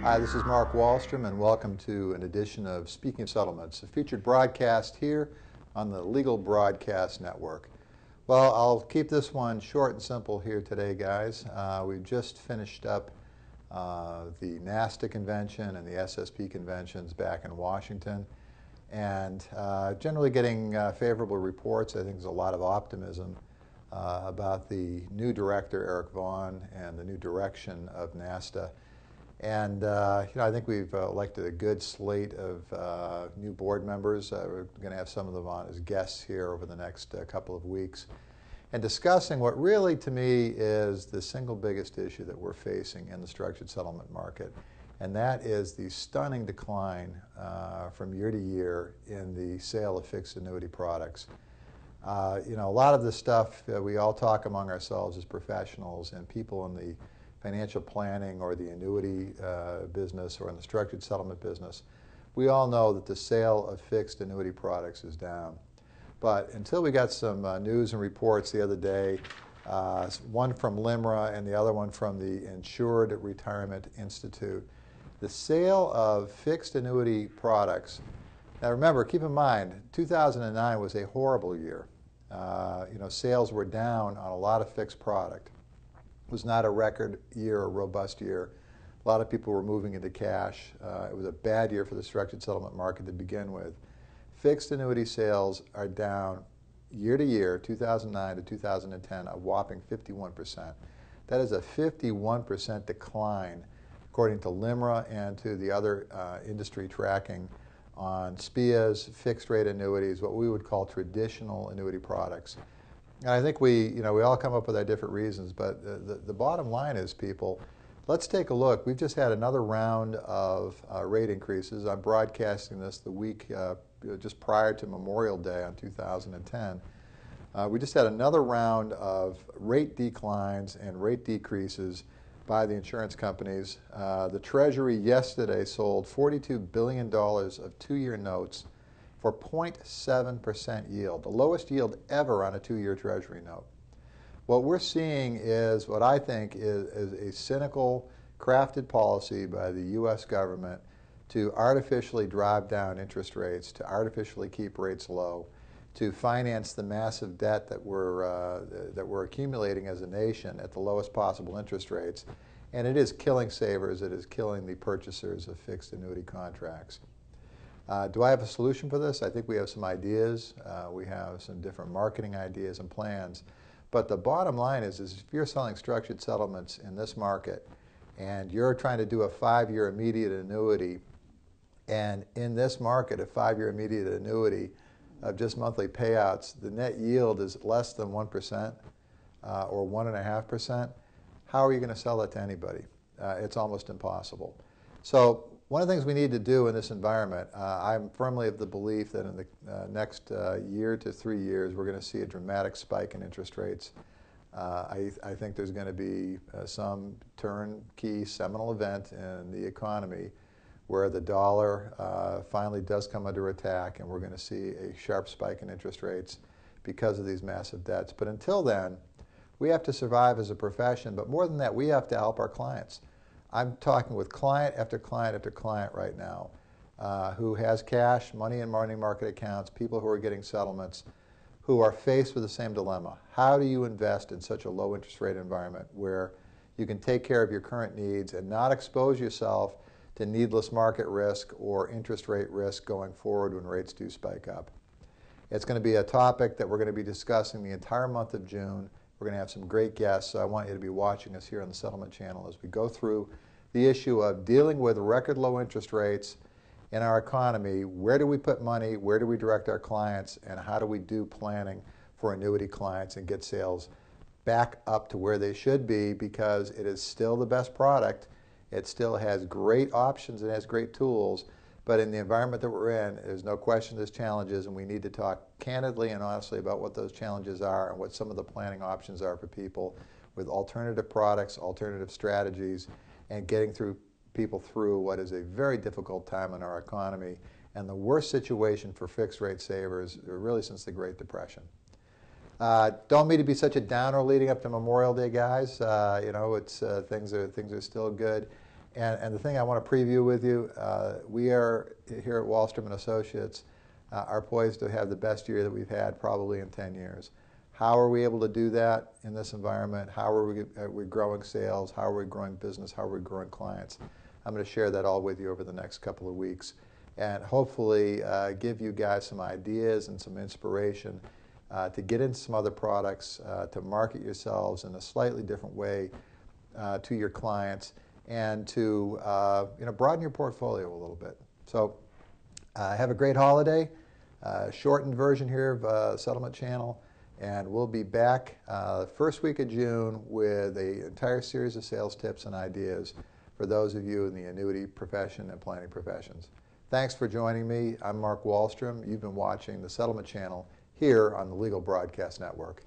Hi, this is Mark Wahlstrom, and welcome to an edition of Speaking of Settlements, a featured broadcast here on the Legal Broadcast Network. Well, I'll keep this one short and simple here today, guys. We've just finished up the NSSTA convention and the SSP conventions back in Washington, and generally getting favorable reports. I think there's a lot of optimism about the new director, Eric Vaughn, and the new direction of NSSTA. And I think we've elected a good slate of new board members. We're going to have some of them on as guests here over the next couple of weeks, and discussing what really, to me, is the single biggest issue that we're facing in the structured settlement market, and that is the stunning decline from year to year in the sale of fixed annuity products. A lot of this stuff we all talk among ourselves as professionals and people in the financial planning or the annuity business or in the structured settlement business. We all know that the sale of fixed annuity products is down. But until we got some news and reports the other day, one from LIMRA and the other one from the Insured Retirement Institute, the sale of fixed annuity products. Now remember, keep in mind, 2009 was a horrible year. Sales were down on a lot of fixed product. It was not a record year, a robust year. A lot of people were moving into cash. It was a bad year for the structured settlement market to begin with. Fixed annuity sales are down year to year, 2009 to 2010, a whopping 51%. That is a 51% decline, according to LIMRA and to the other industry tracking on SPIAs, fixed rate annuities, what we would call traditional annuity products. And I think we all come up with our different reasons, but the bottom line is, people, let's take a look. We've just had another round of rate increases. I'm broadcasting this the week just prior to Memorial Day on 2010. We just had another round of rate declines and rate decreases by the insurance companies. The Treasury yesterday sold $42 billion of two-year notes for 0.7% yield, the lowest yield ever on a two-year Treasury note. What we're seeing is what I think is a cynical, crafted policy by the U.S. government to artificially drive down interest rates, to artificially keep rates low, to finance the massive debt that we're accumulating as a nation at the lowest possible interest rates. And it is killing savers. It is killing the purchasers of fixed annuity contracts. Do I have a solution for this? I think we have some ideas. We have some different marketing ideas and plans. But the bottom line is if you're selling structured settlements in this market and you're trying to do a 5-year immediate annuity, and in this market, a 5-year immediate annuity of just monthly payouts, the net yield is less than 1% or 1.5%, how are you going to sell that to anybody? It's almost impossible. So one of the things we need to do in this environment, I'm firmly of the belief that in the next year to 3 years, we're going to see a dramatic spike in interest rates. I think there's going to be some turnkey seminal event in the economy where the dollar finally does come under attack, and we're going to see a sharp spike in interest rates because of these massive debts. But until then, we have to survive as a profession, but more than that, we have to help our clients. I'm talking with client after client after client right now who has cash, money in money market accounts, people who are getting settlements, who are faced with the same dilemma. How do you invest in such a low interest rate environment where you can take care of your current needs and not expose yourself to needless market risk or interest rate risk going forward when rates do spike up? It's going to be a topic that we're going to be discussing the entire month of June. We're going to have some great guests, so I want you to be watching us here on the Settlement Channel as we go through the issue of dealing with record low interest rates in our economy. Where do we put money? Where do we direct our clients? And how do we do planning for annuity clients and get sales back up to where they should be, because it is still the best product. It still has great options. It has great tools. But in the environment that we're in, there's no question there's challenges, and we need to talk candidly and honestly about what those challenges are and what some of the planning options are for people with alternative products, alternative strategies, and getting people through what is a very difficult time in our economy and the worst situation for fixed rate savers really since the Great Depression. Don't mean to be such a downer leading up to Memorial Day, guys. Things are still good. And the thing I want to preview with you, we are here at Wahlstrom and Associates are poised to have the best year that we've had probably in 10 years. How are we able to do that in this environment? How are we growing sales? How are we growing business? How are we growing clients? I'm going to share that all with you over the next couple of weeks and hopefully give you guys some ideas and some inspiration to get into some other products, to market yourselves in a slightly different way to your clients, and to broaden your portfolio a little bit. So have a great holiday. Shortened version here of Settlement Channel, and we'll be back first week of June with an entire series of sales tips and ideas for those of you in the annuity profession and planning professions. Thanks for joining me. I'm Mark Wahlstrom. You've been watching the Settlement Channel here on the Legal Broadcast Network.